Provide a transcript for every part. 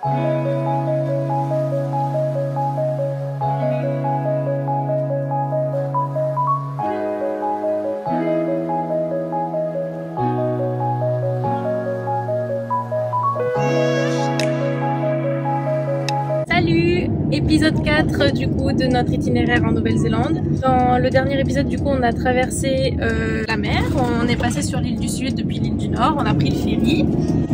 Salut! Épisode 4 du coup de notre itinéraire en Nouvelle-Zélande. Dans le dernier épisode du coup on a traversé la mer, on est passé sur l'île du Sud depuis l'île du Nord, on a pris le ferry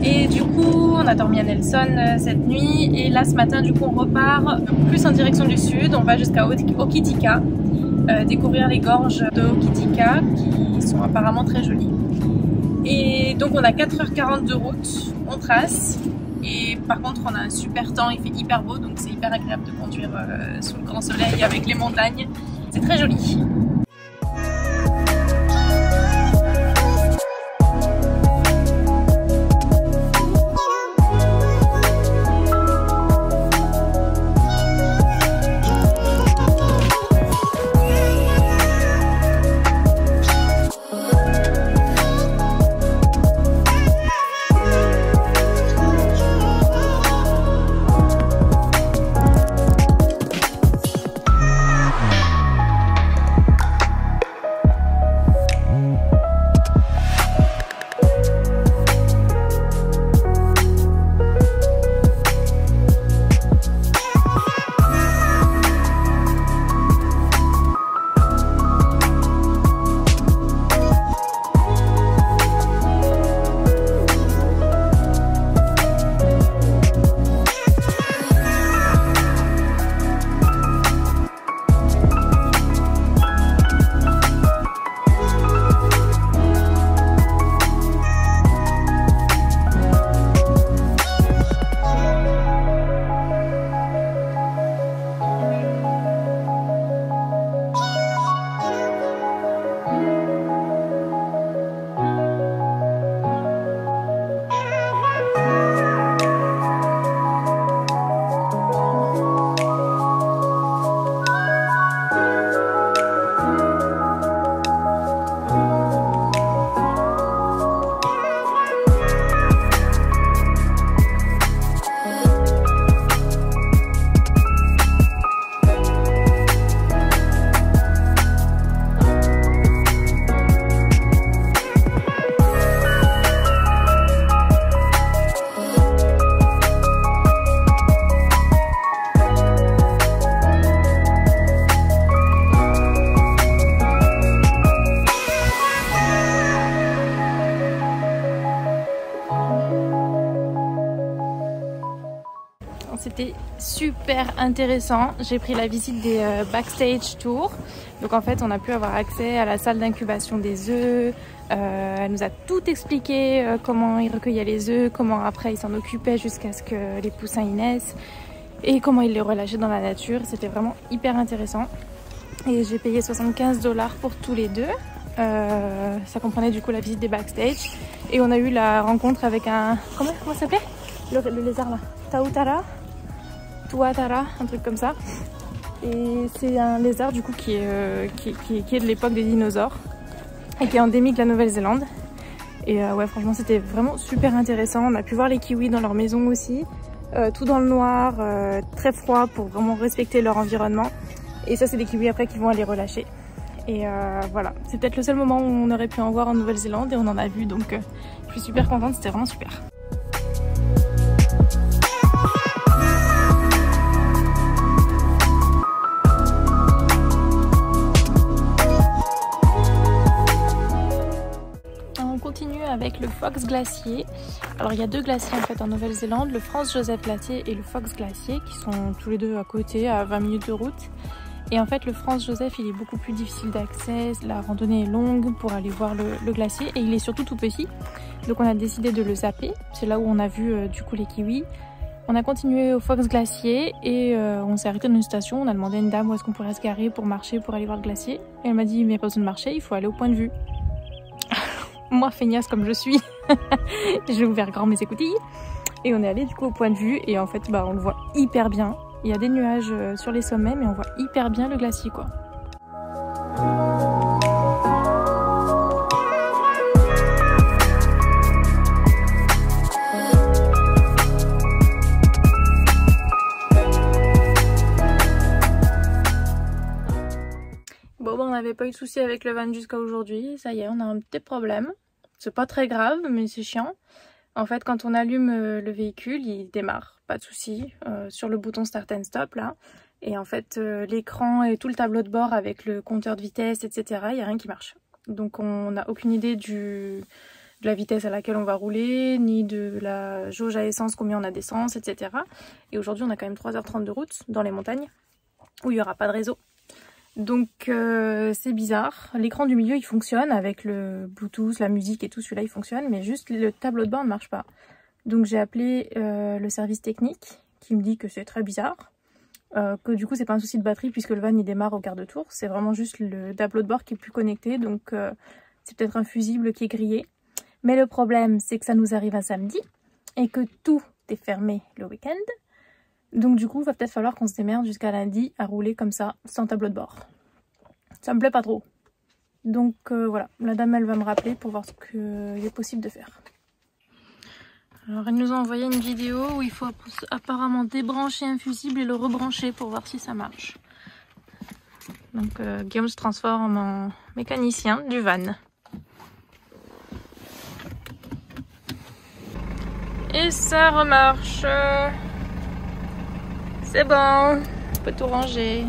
et du coup on a dormi à Nelson cette nuit et là ce matin du coup on repart plus en direction du Sud, on va jusqu'à Hokitika, découvrir les gorges de Hokitika qui sont apparemment très jolies. Et donc on a 4h40 de route, on trace. Et par contre on a un super temps, il fait hyper beau donc c'est hyper agréable de conduire sous le grand soleil avec les montagnes, c'est très joli. C'était super intéressant. J'ai pris la visite des backstage tours. Donc en fait on a pu avoir accès à la salle d'incubation des œufs. Elle nous a tout expliqué, comment ils recueillaient les œufs, comment après ils s'en occupaient jusqu'à ce que les poussins y naissent et comment ils les relâchaient dans la nature. C'était vraiment hyper intéressant. Et j'ai payé 75 $ pour tous les deux. Ça comprenait du coup la visite des backstage. Et on a eu la rencontre avec un... Comment ça s'appelait le lézard là, Tuatara, un truc comme ça. Et c'est un lézard du coup qui est de l'époque des dinosaures et qui est endémique de la Nouvelle-Zélande. Et ouais, franchement c'était vraiment super intéressant. On a pu voir les kiwis dans leur maison aussi, tout dans le noir, très froid pour vraiment respecter leur environnement. Et ça c'est des kiwis après qui vont aller relâcher. Et voilà, c'est peut-être le seul moment où on aurait pu en voir en Nouvelle-Zélande et on en a vu, donc je suis super contente, c'était vraiment super. Avec le Fox Glacier. Alors il y a deux glaciers en fait en Nouvelle-Zélande, le Franz Joseph Glacier et le Fox Glacier qui sont tous les deux à côté à 20 minutes de route. Et en fait le Franz Joseph il est beaucoup plus difficile d'accès, la randonnée est longue pour aller voir le glacier et il est surtout tout petit. Donc on a décidé de le zapper, c'est là où on a vu du coup les kiwis. On a continué au Fox Glacier et on s'est arrêté dans une station, on a demandé à une dame où est-ce qu'on pourrait se garer pour marcher pour aller voir le glacier. Et elle m'a dit mais pas besoin de marcher, il faut aller au point de vue. Moi feignasse comme je suis, j'ai ouvert grand mes écoutilles et on est allé du coup au point de vue et en fait bah, on le voit hyper bien. Il y a des nuages sur les sommets mais on voit hyper bien le glacier quoi. n'avait pas eu de soucis avec le van jusqu'à aujourd'hui. Ça y est, on a un petit problème. C'est pas très grave, mais c'est chiant. En fait, quand on allume le véhicule, il démarre, pas de souci, sur le bouton Start and Stop là. Et en fait, l'écran et tout le tableau de bord avec le compteur de vitesse, etc., il n'y a rien qui marche. Donc on n'a aucune idée de la vitesse à laquelle on va rouler, ni de la jauge à essence, combien on a d'essence, etc. Et aujourd'hui, on a quand même 3h30 de route dans les montagnes, où il n'y aura pas de réseau. Donc c'est bizarre. L'écran du milieu, il fonctionne avec le Bluetooth, la musique et tout, celui-là, il fonctionne, mais juste le tableau de bord ne marche pas. Donc j'ai appelé le service technique, qui me dit que c'est très bizarre, que du coup, c'est pas un souci de batterie, puisque le van, il démarre au quart de tour. C'est vraiment juste le tableau de bord qui est plus connecté, donc c'est peut-être un fusible qui est grillé. Mais le problème, c'est que ça nous arrive un samedi et que tout est fermé le week-end. Donc du coup, il va peut-être falloir qu'on se démerde jusqu'à lundi à rouler comme ça, sans tableau de bord. Ça me plaît pas trop. Donc voilà, la dame, elle va me rappeler pour voir ce qu'il est possible de faire. Alors, elle nous a envoyé une vidéo où il faut apparemment débrancher un fusible et le rebrancher pour voir si ça marche. Donc Guillaume se transforme en mécanicien du van. Et ça remarche. C'est bon, on peut tout ranger.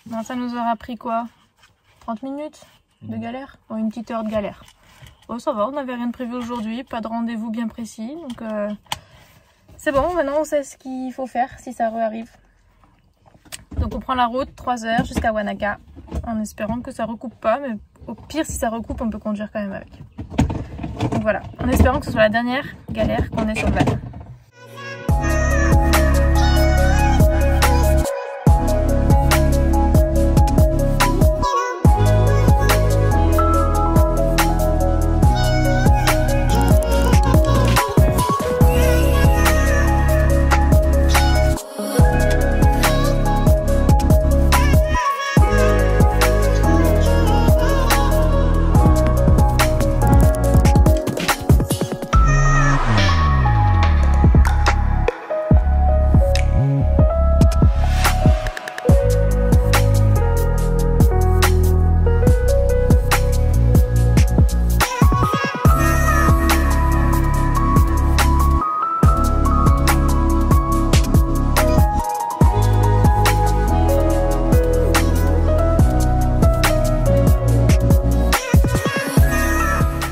Bon, ça nous aura pris quoi? 30 minutes de galère? Bon, une petite heure de galère. Bon, ça va, on n'avait rien de prévu aujourd'hui, pas de rendez-vous bien précis. Donc c'est bon, maintenant on sait ce qu'il faut faire si ça arrive. Donc on prend la route, 3 heures jusqu'à Wanaka, en espérant que ça recoupe pas. Mais au pire, si ça recoupe, on peut conduire quand même avec. Donc voilà, en espérant que ce soit la dernière galère qu'on ait sur le van.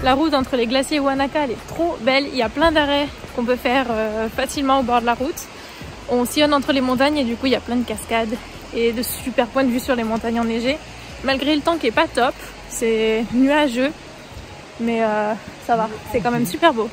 La route entre les glaciers et Wanaka, elle est trop belle. Il y a plein d'arrêts qu'on peut faire facilement au bord de la route. On sillonne entre les montagnes et du coup il y a plein de cascades et de super points de vue sur les montagnes enneigées. Malgré le temps qui est pas top, c'est nuageux, mais ça va, c'est quand même super beau.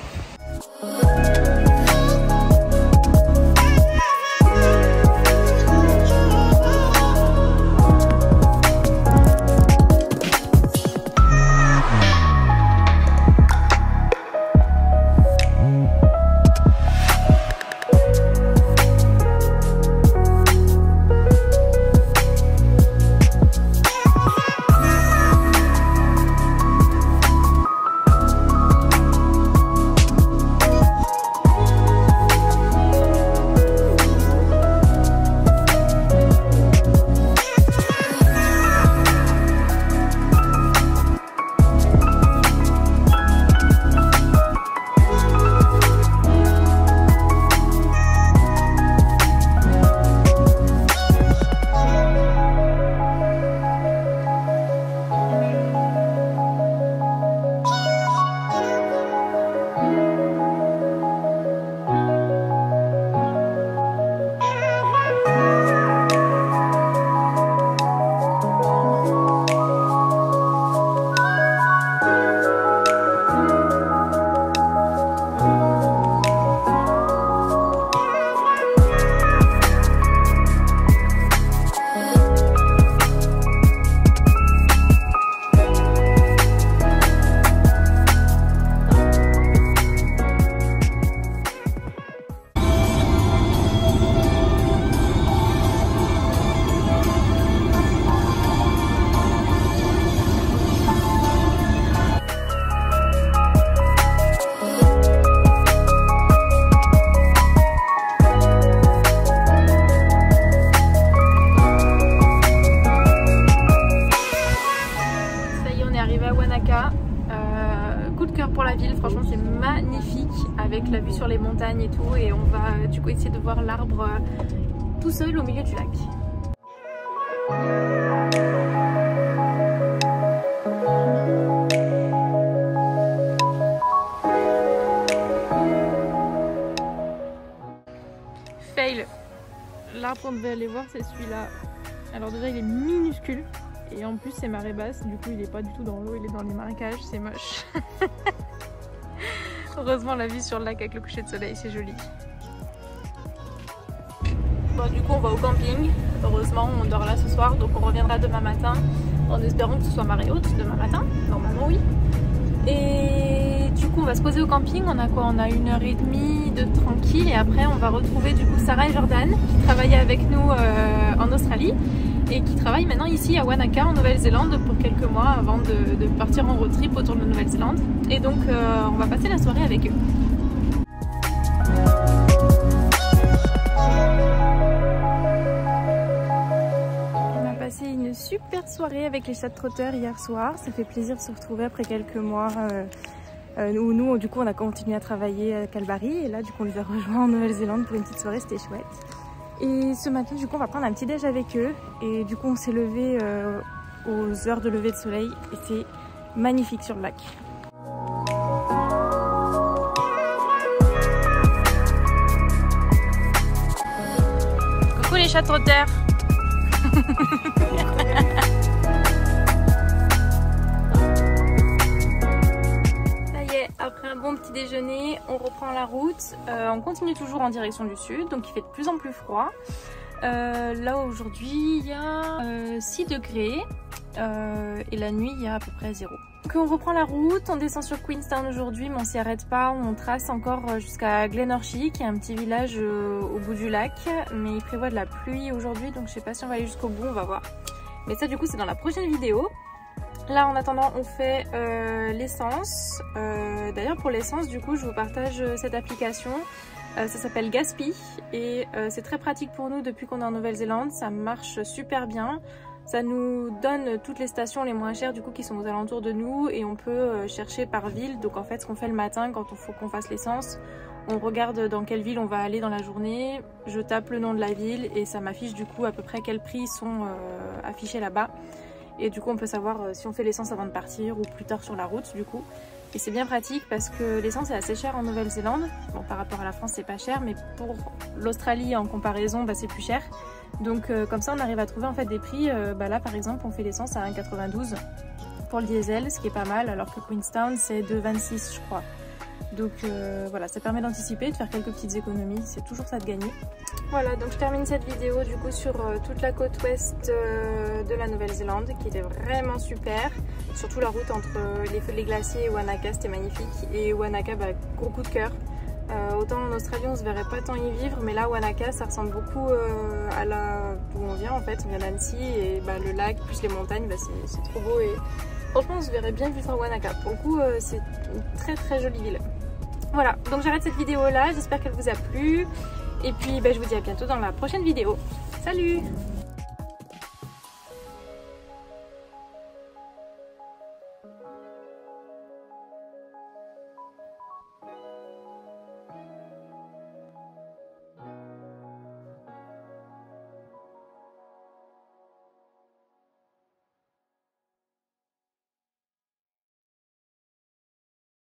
magnifique avec la vue sur les montagnes et tout, et on va du coup essayer de voir l'arbre tout seul au milieu du lac. Fail. L'arbre qu'on devait aller voir, c'est celui-là. Alors déjà il est minuscule et en plus c'est marée basse, du coup il est pas du tout dans l'eau, il est dans les marécages, c'est moche. Heureusement la vue sur le lac avec le coucher de soleil, c'est joli. Bon, du coup on va au camping, heureusement on dort là ce soir, donc on reviendra demain matin en espérant que ce soit marée haute demain matin, normalement oui. Et du coup on va se poser au camping, on a quoi? On a 1h30 de tranquille et après on va retrouver du coup Sarah et Jordan qui travaillaient avec nous en Australie et qui travaillent maintenant ici à Wanaka en Nouvelle-Zélande pour quelques mois avant de partir en road trip autour de la Nouvelle-Zélande. Et donc on va passer la soirée avec eux. Une super soirée avec les Chattrotters hier soir, ça fait plaisir de se retrouver après quelques mois où nous du coup on a continué à travailler à Calgary et là du coup on les a rejoints en Nouvelle-Zélande pour une petite soirée, c'était chouette. Et ce matin du coup on va prendre un petit déj avec eux et du coup on s'est levé aux heures de lever de soleil et c'est magnifique sur le lac. Coucou les Chattrotters. Ça y est, après un bon petit déjeuner, on reprend la route. On continue toujours en direction du sud, donc il fait de plus en plus froid. Là aujourd'hui il y a 6 degrés et la nuit il y a à peu près 0. Donc on reprend la route, on descend sur Queenstown aujourd'hui mais on s'y arrête pas, on trace encore jusqu'à Glenorchy qui est un petit village au bout du lac, mais il prévoit de la pluie aujourd'hui donc je sais pas si on va aller jusqu'au bout, on va voir. Mais ça du coup c'est dans la prochaine vidéo. Là en attendant on fait l'essence, d'ailleurs pour l'essence du coup je vous partage cette application. Ça s'appelle Gaspy et c'est très pratique pour nous depuis qu'on est en Nouvelle-Zélande, ça marche super bien. Ça nous donne toutes les stations les moins chères du coup qui sont aux alentours de nous et on peut chercher par ville. Donc en fait ce qu'on fait le matin quand il faut qu'on fasse l'essence, on regarde dans quelle ville on va aller dans la journée, je tape le nom de la ville et ça m'affiche du coup à peu près quels prix sont affichés là-bas. Et du coup on peut savoir si on fait l'essence avant de partir ou plus tard sur la route du coup. Et c'est bien pratique parce que l'essence est assez chère en Nouvelle-Zélande. Bon par rapport à la France c'est pas cher mais pour l'Australie en comparaison bah, c'est plus cher. Donc comme ça on arrive à trouver en fait des prix, là par exemple on fait l'essence à 1,92 pour le diesel, ce qui est pas mal, alors que Queenstown c'est 2,26 je crois. Donc voilà, ça permet d'anticiper, de faire quelques petites économies, c'est toujours ça de gagner. Voilà, donc je termine cette vidéo du coup sur toute la côte ouest de la Nouvelle-Zélande qui était vraiment super. Surtout la route entre les feux des glaciers et Wanaka, c'était magnifique. Et Wanaka, bah, gros coup de cœur. Autant en Australie on se verrait pas tant y vivre, mais là Wanaka ça ressemble beaucoup à là d'où on vient en fait, on vient d'Annecy et bah, le lac plus les montagnes, bah, c'est trop beau et franchement on se verrait bien vivre à Wanaka. Pour le coup c'est une très très jolie ville. Voilà, donc j'arrête cette vidéo là, j'espère qu'elle vous a plu et puis bah, je vous dis à bientôt dans la prochaine vidéo. Salut!